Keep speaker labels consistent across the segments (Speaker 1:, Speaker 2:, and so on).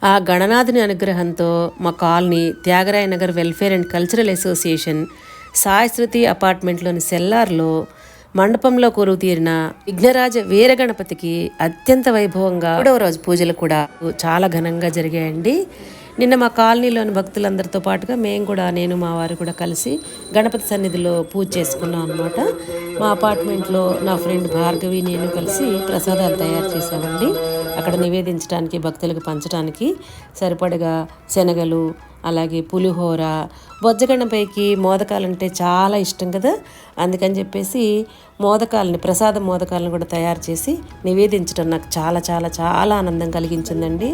Speaker 1: ఆ గణనాథుని అనుగ్రహంతో మా colony Thyagaraya Nagar welfare and cultural association Saishruti అపార్ట్మెంట్లోని సెల్లార్లో మండపంలో కొలువు తీరిన విఘ్నరాజ వీరగణపతికి అత్యంత వైభవంగా 3వ రోజు పూజలు కూడా చాలా ఘనంగా జరిగాయండి. నిన్న మా కాలనీలోని భక్తులందరితో పాటుగా మేము కూడా, నేను మా వారు కూడా కలిసి గణపతి సన్నిధిలో పూజ చేసుకున్నాం అనమాట. మా అపార్ట్మెంట్లో నా ఫ్రెండ్ భార్గవి, నేను కలిసి ప్రసాదాలు తయారు చేసామండి. అక్కడ నివేదించడానికి, భక్తులకు పంచడానికి సరిపడగా శనగలు, అలాగే పులిహోర, బొజ్జగన్నపైకి మోదకాలంటే చాలా ఇష్టం కదా, అందుకని చెప్పేసి ప్రసాద మోదకాలను కూడా తయారు చేసి నివేదించడం నాకు చాలా చాలా చాలా ఆనందం కలిగించిందండి.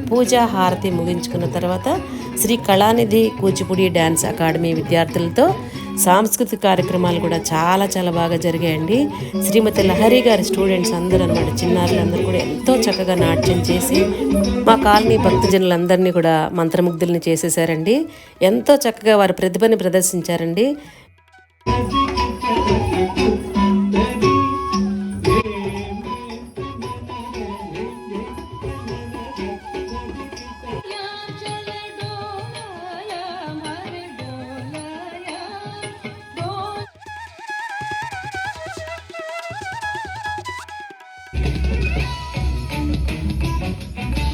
Speaker 1: పూజ హారతి ముగించుకున్న తర్వాత శ్రీ కళానిధి కూచిపూడి డ్యాన్స్ అకాడమీ విద్యార్థులతో సాంస్కృతిక కార్యక్రమాలు కూడా చాలా చాలా బాగా జరిగాయండి. శ్రీమతి లహరి గారి స్టూడెంట్స్ అందరూ అన్నమాట, చిన్నారులందరూ కూడా ఎంతో చక్కగా నాట్యం చేసి మా కాలనీ భక్తజనులందరినీ కూడా మంత్రముగ్ధుల్ని చేసేసారండి. ఎంతో చక్కగా వారి ప్రతిభని ప్రదర్శించారండి.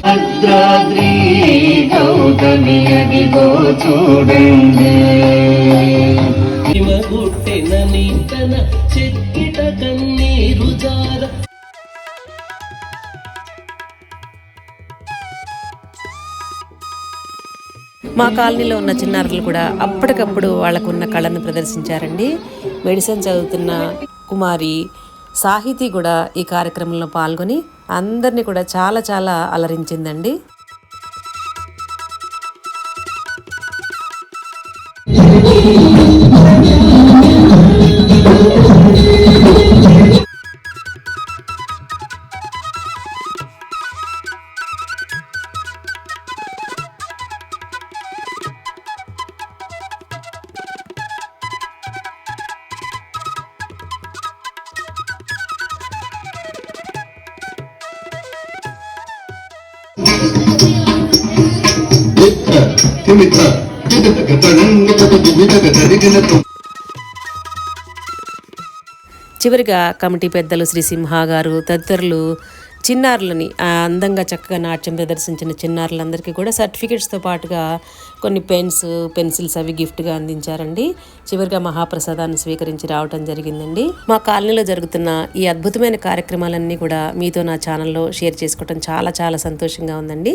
Speaker 2: భద్రాద్రి గౌతమి అదిగో చూడండి, గుట్టెనని తన చెక్కిట కన్నీరు జార.
Speaker 1: మా కాలనీలో ఉన్న చిన్నారులు కూడా అప్పటికప్పుడు వాళ్ళకున్న కళను ప్రదర్శించారండి. మెడిసిన్ చదువుతున్న కుమారి సాహితీ కూడా ఈ కార్యక్రమంలో పాల్గొని అందరినీ కూడా చాలా చాలా అలరించిందండి. చివరిగా కమిటీ పెద్దలు శ్రీ సింహ గారు తదితరులు చిన్నారులని అందంగా చక్కగా నాట్యం ప్రదర్శించిన చిన్నారులందరికీ కూడా సర్టిఫికెట్స్తో పాటుగా కొన్ని పెన్సిల్స్ అవి గిఫ్ట్గా అందించారండి. చివరిగా మహాప్రసాదాన్ని స్వీకరించి రావటం జరిగిందండి. మా కాలనీలో జరుగుతున్న ఈ అద్భుతమైన కార్యక్రమాలన్నీ కూడా మీతో నా ఛానల్లో షేర్ చేసుకోవటం చాలా చాలా సంతోషంగా ఉందండి.